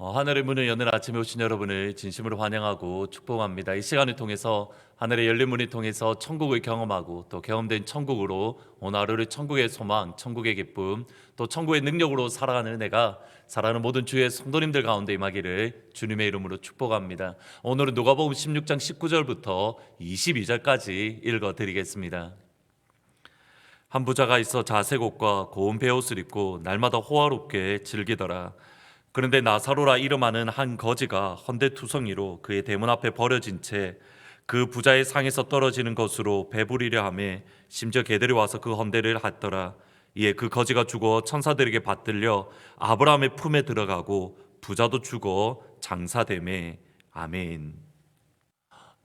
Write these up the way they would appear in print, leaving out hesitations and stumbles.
하늘의 문을 여는 아침에 오신 여러분을 진심으로 환영하고 축복합니다. 이 시간을 통해서 하늘의 열린 문을 통해서 천국을 경험하고 또 경험된 천국으로 오늘 하루를 천국의 소망, 천국의 기쁨, 또 천국의 능력으로 살아가는 은혜가 사랑하는 모든 주의 성도님들 가운데 임하기를 주님의 이름으로 축복합니다. 오늘은 누가복음 16장 19절부터 22절까지 읽어드리겠습니다. 한 부자가 있어 자색 옷과 고운 베옷을 입고 날마다 호화롭게 즐기더라. 그런데 나사로라 이름하는 한 거지가 헌데투성이로 그의 대문 앞에 버려진 채 그 부자의 상에서 떨어지는 것으로 배부리려 하매 심지어 개들이 와서 그 헌데를 핥더라. 이에 그 거지가 죽어 천사들에게 받들려 아브라함의 품에 들어가고 부자도 죽어 장사되매. 아멘.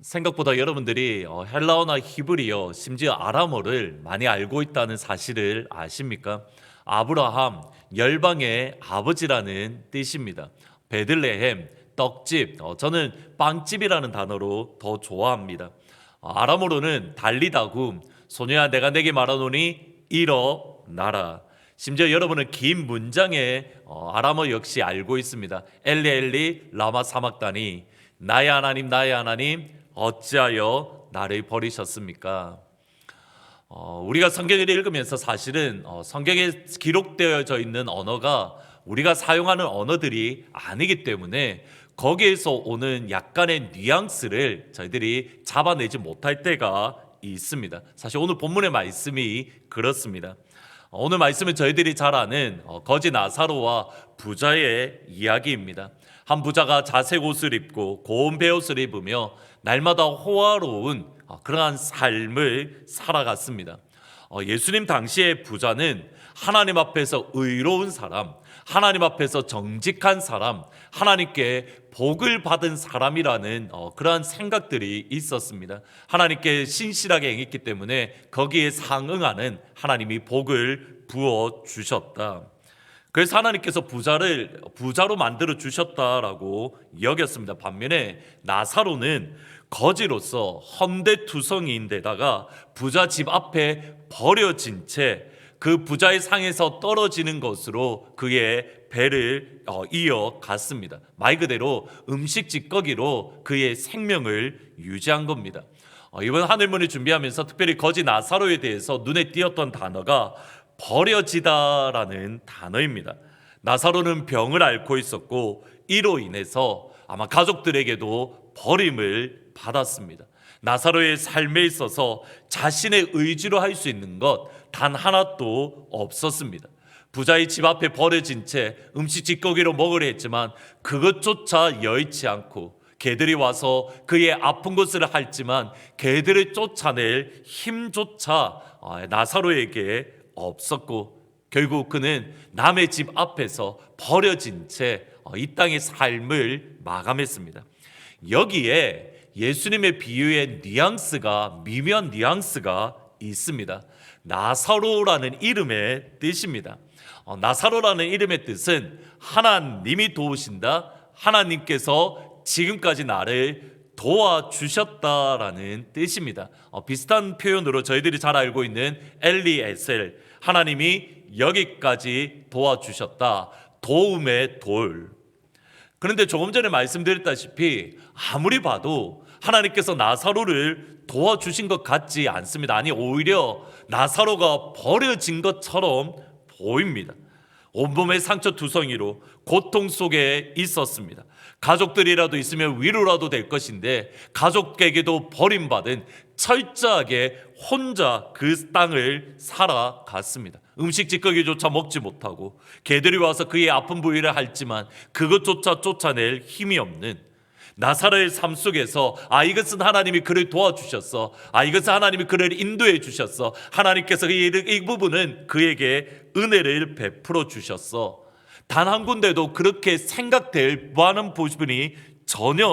생각보다 여러분들이 헬라어나 히브리어 심지어 아람어를 많이 알고 있다는 사실을 아십니까? 아브라함, 열방의 아버지라는 뜻입니다. 베들레헴, 떡집, 저는 빵집이라는 단어로 더 좋아합니다. 아람어로는 달리다굼, 소녀야 내가 내게 말하노니 일어나라. 심지어 여러분은 긴 문장의 아람어 역시 알고 있습니다. 엘리 엘리 라마 사막다니, 나의 하나님 나의 하나님 어찌하여 나를 버리셨습니까? 우리가 성경을 읽으면서 사실은 성경에 기록되어져 있는 언어가 우리가 사용하는 언어들이 아니기 때문에 거기에서 오는 약간의 뉘앙스를 저희들이 잡아내지 못할 때가 있습니다. 사실 오늘 본문의 말씀이 그렇습니다. 오늘 말씀은 저희들이 잘 아는 거지 나사로와 부자의 이야기입니다. 한 부자가 자색 옷을 입고 고운 베옷을 입으며 날마다 호화로운 그러한 삶을 살아갔습니다. 예수님 당시의 부자는 하나님 앞에서 의로운 사람, 하나님 앞에서 정직한 사람, 하나님께 복을 받은 사람이라는 그러한 생각들이 있었습니다. 하나님께 신실하게 행했기 때문에 거기에 상응하는 하나님이 복을 부어 주셨다. 그래서 하나님께서 부자로 만들어 주셨다라고 여겼습니다. 반면에 나사로는 거지로서 헌데투성이인데다가 부자 집 앞에 버려진 채 그 부자의 상에서 떨어지는 것으로 그의 배를 이어갔습니다. 말 그대로 음식 찌꺼기로 그의 생명을 유지한 겁니다. 이번 하늘문을 준비하면서 특별히 거지 나사로에 대해서 눈에 띄었던 단어가 버려지다라는 단어입니다. 나사로는 병을 앓고 있었고 이로 인해서 아마 가족들에게도 버림을 받았습니다. 나사로의 삶에 있어서 자신의 의지로 할 수 있는 것 단 하나도 없었습니다. 부자의 집 앞에 버려진 채 음식 찌꺼기로 먹으려 했지만 그것조차 여의치 않고 개들이 와서 그의 아픈 것을 핥지만 개들을 쫓아낼 힘조차 나사로에게 없었고 결국 그는 남의 집 앞에서 버려진 채 이 땅의 삶을 마감했습니다. 여기에 예수님의 비유의 뉘앙스가 미묘한 뉘앙스가 있습니다. 나사로라는 이름의 뜻입니다. 나사로라는 이름의 뜻은 하나님이 도우신다, 하나님께서 지금까지 나를 도와주셨다라는 뜻입니다. 비슷한 표현으로 저희들이 잘 알고 있는 엘리에셀, 하나님이 여기까지 도와주셨다, 도움의 돌. 그런데 조금 전에 말씀드렸다시피 아무리 봐도 하나님께서 나사로를 도와주신 것 같지 않습니다. 아니 오히려 나사로가 버려진 것처럼 보입니다. 온몸에 상처투성이로 고통 속에 있었습니다. 가족들이라도 있으면 위로라도 될 것인데 가족에게도 버림받은 철저하게 혼자 그 땅을 살아갔습니다. 음식 찌꺼기조차 먹지 못하고 개들이 와서 그의 아픈 부위를 핥지만 그것조차 쫓아낼 힘이 없는 나사로의 삶 속에서 이것은 하나님이 그를 도와주셨어, 이것은 하나님이 그를 인도해 주셨어, 하나님께서 이 부분은 그에게 은혜를 베풀어 주셨어, 단 한 군데도 그렇게 생각될 만한 부분이 전혀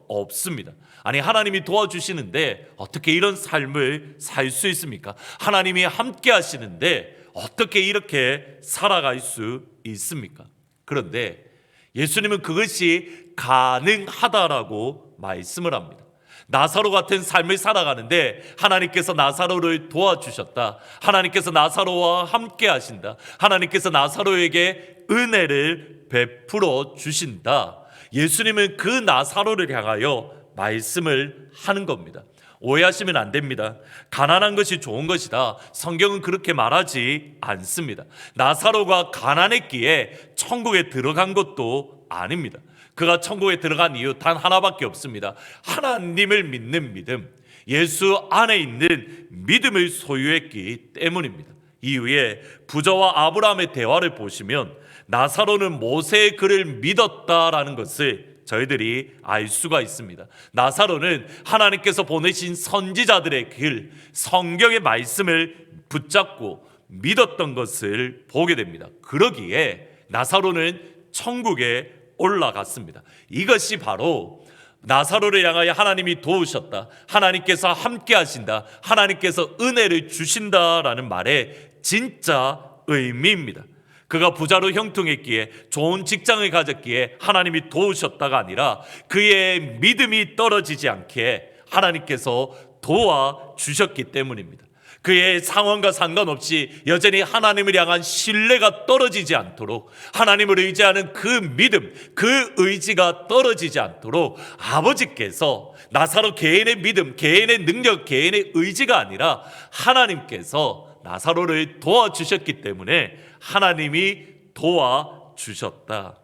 없습니다. 아니 하나님이 도와주시는데 어떻게 이런 삶을 살 수 있습니까? 하나님이 함께 하시는데 어떻게 이렇게 살아갈 수 있습니까? 그런데 예수님은 그것이 가능하다라고 말씀을 합니다. 나사로 같은 삶을 살아가는데 하나님께서 나사로를 도와주셨다, 하나님께서 나사로와 함께 하신다, 하나님께서 나사로에게 은혜를 베풀어 주신다. 예수님은 그 나사로를 향하여 말씀을 하는 겁니다. 오해하시면 안 됩니다. 가난한 것이 좋은 것이다, 성경은 그렇게 말하지 않습니다. 나사로가 가난했기에 천국에 들어간 것도 아닙니다. 그가 천국에 들어간 이유 단 하나밖에 없습니다. 하나님을 믿는 믿음, 예수 안에 있는 믿음을 소유했기 때문입니다. 이후에 부자와 아브라함의 대화를 보시면 나사로는 모세의 글을 믿었다라는 것을 저희들이 알 수가 있습니다. 나사로는 하나님께서 보내신 선지자들의 글, 성경의 말씀을 붙잡고 믿었던 것을 보게 됩니다. 그러기에 나사로는 천국에 올라갔습니다. 이것이 바로 나사로를 향하여 하나님이 도우셨다, 하나님께서 함께 하신다, 하나님께서 은혜를 주신다라는 말의 진짜 의미입니다. 그가 부자로 형통했기에, 좋은 직장을 가졌기에 하나님이 도우셨다가 아니라 그의 믿음이 떨어지지 않게 하나님께서 도와주셨기 때문입니다. 그의 상황과 상관없이 여전히 하나님을 향한 신뢰가 떨어지지 않도록, 하나님을 의지하는 그 믿음, 그 의지가 떨어지지 않도록 아버지께서 나사로 개인의 믿음, 개인의 능력, 개인의 의지가 아니라 하나님께서 나사로를 도와주셨기 때문에 하나님이 도와주셨다.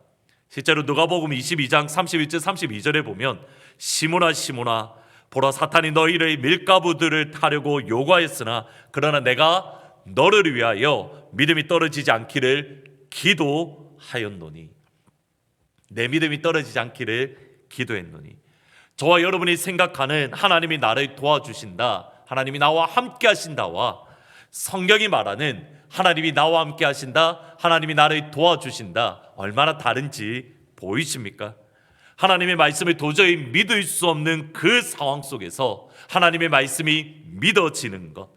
실제로 누가복음 22장 31절 32절에 보면 시몬아 시몬아 보라 사탄이 너희를 밀가부들을 타려고 요구하였으나 그러나 내가 너를 위하여 믿음이 떨어지지 않기를 기도하였노니. 내 믿음이 떨어지지 않기를 기도했노니. 저와 여러분이 생각하는 하나님이 나를 도와주신다, 하나님이 나와 함께 하신다와 성경이 말하는 하나님이 나와 함께 하신다, 하나님이 나를 도와주신다, 얼마나 다른지 보이십니까? 하나님의 말씀을 도저히 믿을 수 없는 그 상황 속에서 하나님의 말씀이 믿어지는 것,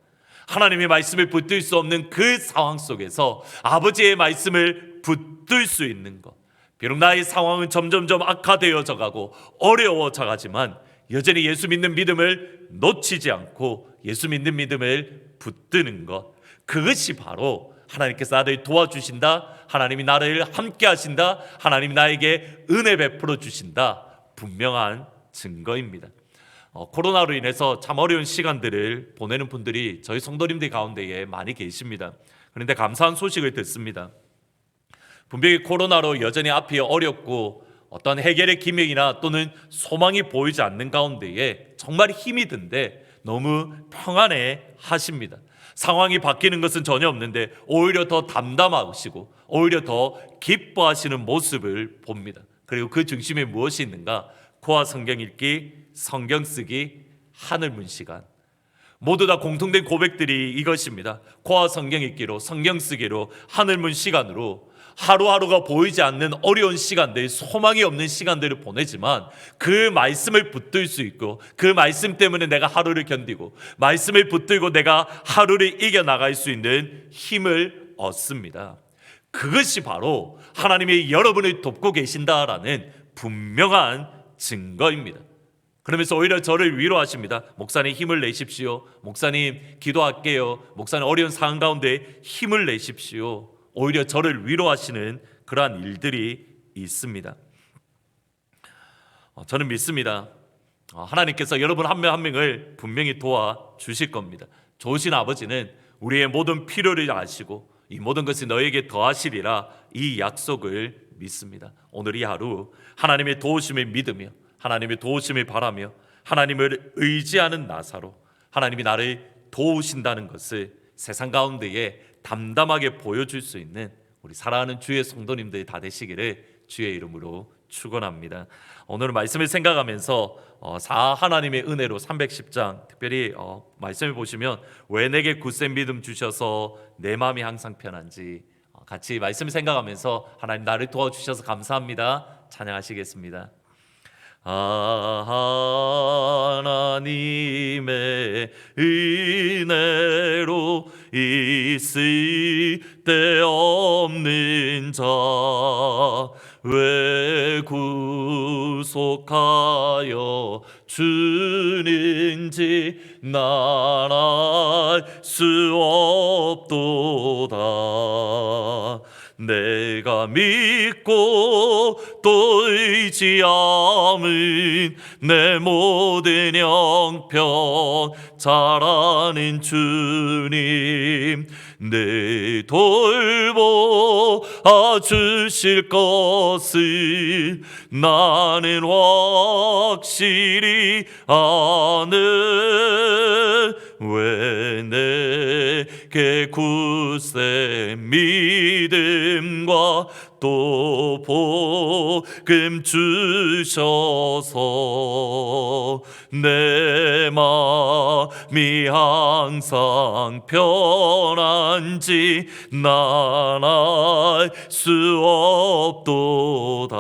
하나님의 말씀을 붙들 수 없는 그 상황 속에서 아버지의 말씀을 붙들 수 있는 것, 비록 나의 상황은 점점점 악화되어져 가고 어려워져 가지만 여전히 예수 믿는 믿음을 놓치지 않고 예수 믿는 믿음을 붙드는 것, 그것이 바로 하나님께서 나를 도와주신다, 하나님이 나를 함께 하신다, 하나님이 나에게 은혜 베풀어 주신다, 분명한 증거입니다. 코로나로 인해서 참 어려운 시간들을 보내는 분들이 저희 성도님들 가운데에 많이 계십니다. 그런데 감사한 소식을 듣습니다. 분명히 코로나로 여전히 앞이 어렵고 어떤 해결의 기명이나 또는 소망이 보이지 않는 가운데에 정말 힘이 든데 너무 평안해 하십니다. 상황이 바뀌는 것은 전혀 없는데 오히려 더 담담하시고 오히려 더 기뻐하시는 모습을 봅니다. 그리고 그 중심에 무엇이 있는가? 코와 성경 읽기, 성경 쓰기, 하늘문 시간. 모두 다 공통된 고백들이 이것입니다. 코와 성경 읽기로, 성경 쓰기로, 하늘문 시간으로 하루하루가 보이지 않는 어려운 시간들, 소망이 없는 시간들을 보내지만 그 말씀을 붙들 수 있고 그 말씀 때문에 내가 하루를 견디고 말씀을 붙들고 내가 하루를 이겨나갈 수 있는 힘을 얻습니다. 그것이 바로 하나님이 여러분을 돕고 계신다라는 분명한 증거입니다. 그러면서 오히려 저를 위로하십니다. 목사님 힘을 내십시오. 목사님 기도할게요. 목사님 어려운 상황 가운데 힘을 내십시오. 오히려 저를 위로하시는 그러한 일들이 있습니다. 저는 믿습니다. 하나님께서 여러분 한 명 한 명을 분명히 도와주실 겁니다. 좋으신 아버지는 우리의 모든 필요를 아시고 이 모든 것이 너에게 더하시리라, 이 약속을 믿습니다. 오늘 이 하루 하나님의 도우심을 믿으며 하나님의 도우심을 바라며 하나님을 의지하는 나사로 하나님이 나를 도우신다는 것을 세상 가운데에 담담하게 보여줄 수 있는 우리 사랑하는 주의 성도님들이 다 되시기를 주의 이름으로 축원합니다. 오늘 말씀을 생각하면서 하나님의 은혜로 310장 특별히 말씀을 보시면 왜 내게 굳센 믿음 주셔서 내 마음이 항상 편한지 같이 말씀을 생각하면서 하나님 나를 도와주셔서 감사합니다. 찬양하시겠습니다. 하나님의 은혜로 있을 데 없는 자 왜 구속하여 주는지 난 알 수 없도다. 내가 믿고 또 의지함은 내 모든 형편 잘 아는 주님 내 돌보아 주실 것을 나는 확실히 아는 왜 내게 굳세 믿음과 또 복음 주셔서 내 마음이 항상 편한지 난 알 수 없도다.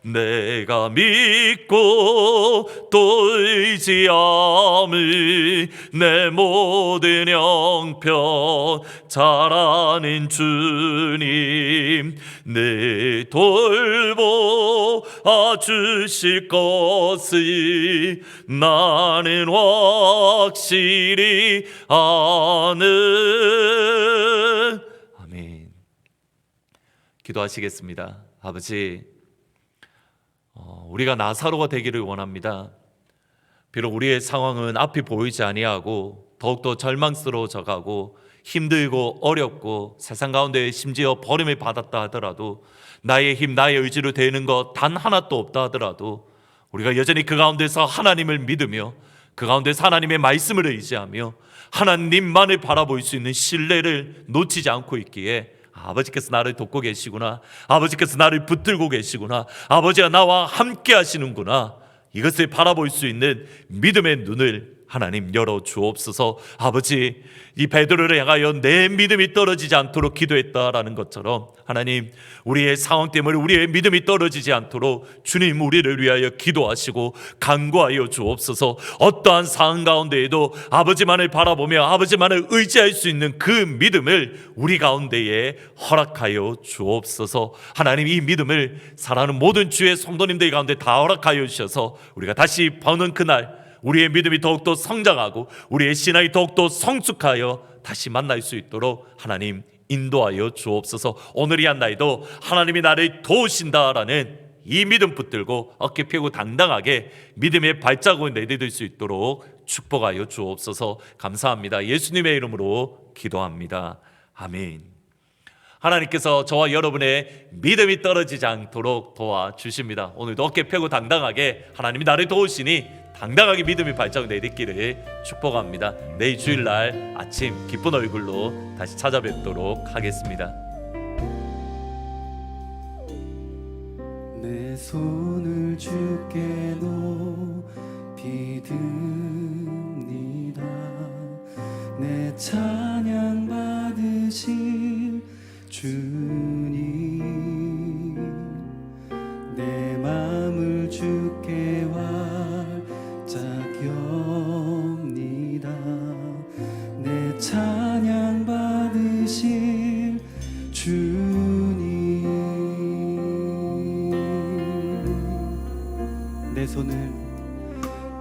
내가 믿고 또 의지함을 내 모든 형편 잘 아는 주님 내 돌보아 주실 것을 나는 확실히 아는. 아멘. 기도하시겠습니다. 아버지, 우리가 나사로가 되기를 원합니다. 비록 우리의 상황은 앞이 보이지 아니하고 더욱더 절망스러워져 가고 힘들고 어렵고 세상 가운데 심지어 버림을 받았다 하더라도 나의 힘, 나의 의지로 되는 것 단 하나도 없다 하더라도 우리가 여전히 그 가운데서 하나님을 믿으며 그 가운데서 하나님의 말씀을 의지하며 하나님만을 바라볼 수 있는 신뢰를 놓치지 않고 있기에 아버지께서 나를 돕고 계시구나, 아버지께서 나를 붙들고 계시구나, 아버지가 나와 함께 하시는구나, 이것을 바라볼 수 있는 믿음의 눈을 하나님 열어 주옵소서. 아버지, 이 베드로를 향하여 내 믿음이 떨어지지 않도록 기도했다라는 것처럼 하나님, 우리의 상황 때문에 우리의 믿음이 떨어지지 않도록 주님 우리를 위하여 기도하시고 간구하여 주옵소서. 어떠한 상황 가운데에도 아버지만을 바라보며 아버지만을 의지할 수 있는 그 믿음을 우리 가운데에 허락하여 주옵소서. 하나님, 이 믿음을 사랑하는 모든 주의 성도님들 가운데 다 허락하여 주셔서 우리가 다시 보는 그날 우리의 믿음이 더욱더 성장하고 우리의 신앙이 더욱더 성숙하여 다시 만날 수 있도록 하나님 인도하여 주옵소서. 오늘 이 한 날도 하나님이 나를 도우신다라는 이 믿음 붙들고 어깨 펴고 당당하게 믿음의 발자국을 내디딜 수 있도록 축복하여 주옵소서. 감사합니다. 예수님의 이름으로 기도합니다. 아멘. 하나님께서 저와 여러분의 믿음이 떨어지지 않도록 도와주십니다. 오늘도 어깨 펴고 당당하게 하나님이 나를 도우시니 당당하게 믿음의 발자국 내딛기를 축복합니다. 내일 주일날 아침 기쁜 얼굴로 다시 찾아뵙도록 하겠습니다. 내 손을 주께 높이 듭니다. 내 찬양 받으실 주님, 내 마음을 주께 활짝 엽니다. 내 찬양 받으실 주님,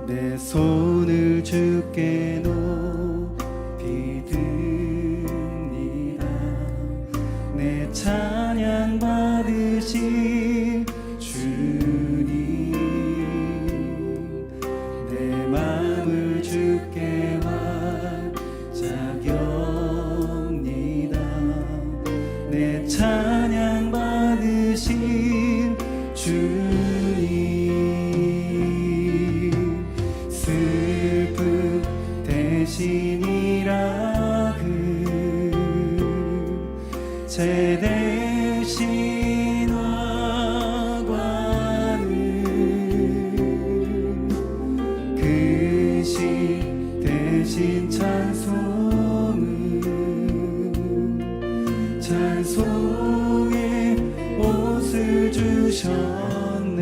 내 손을 주께 높이 듭니다. 내 찬양 받으실 주님, 내 마음을 주께 활짝 엽니다. 내 찬양 받으실 주님, 슬픔 대신이라 제 대신 화관을 그 시 대신 찬송의 옷을 주셨네.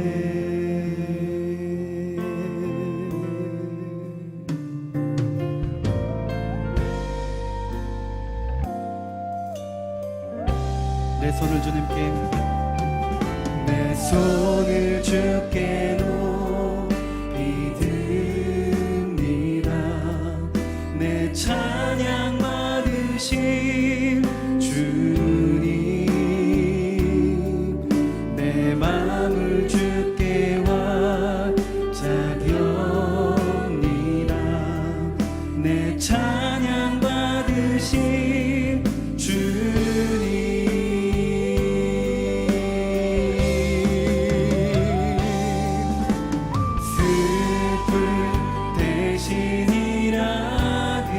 내 손을 주님께, 내 손을 주께 높이 듭니다. 내 찬양 받으실 주님, 마음을 주께 완자경이라. 내 찬양 받으신 주님, 슬픔 대신이라 그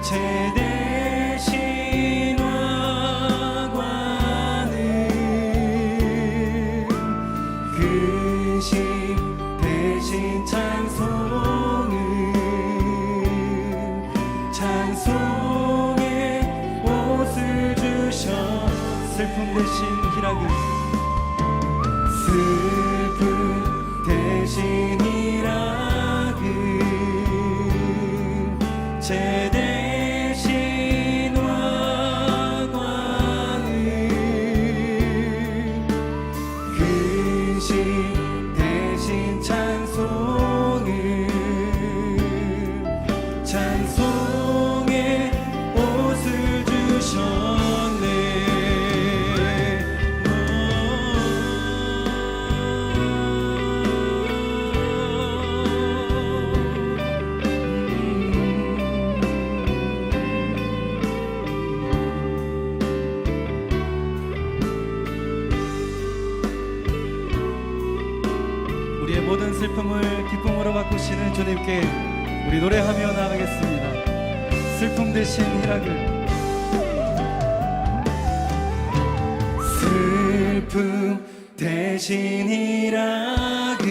제대신 와관을 근심 대신 찬송의 옷을 주셔. 슬픔 대신 희락을, 슬픔 대신 희락을 제대신 와관을 근심 대신 찬송의 옷을 주셨네. 우리의 모든 슬픔을 기쁨으로 바꾸시는 주님께 우리 노래하며 나아가겠습니다. 슬픔 대신 희락을, 슬픔 대신 희락을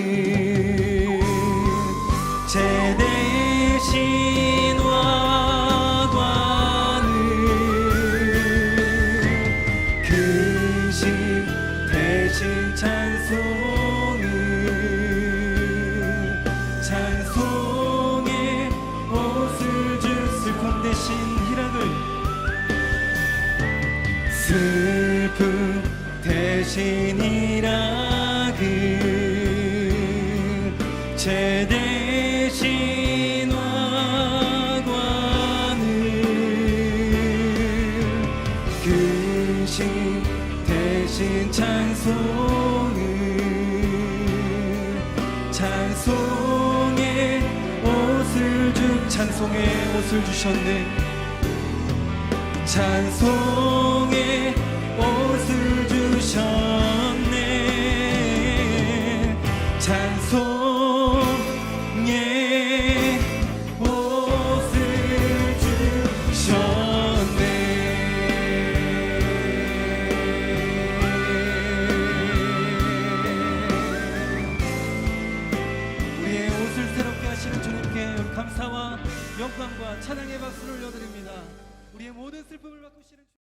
제대신 와관을 근심 대신 찬송의 옷을 주. 슬픔 대신 희락을, 슬픔 대신 희락을 제대신 와관을 근심 대신 찬송의 옷을 찬송의 옷을 주셨네. 찬송의 옷을 주셨네. 찬송의 옷을 주셨네. 우리의 옷을 새롭게 하시는 주님께 감사와 영광과 찬양의 박수를 올려드립니다. 우리의 모든 슬픔을 바꾸시는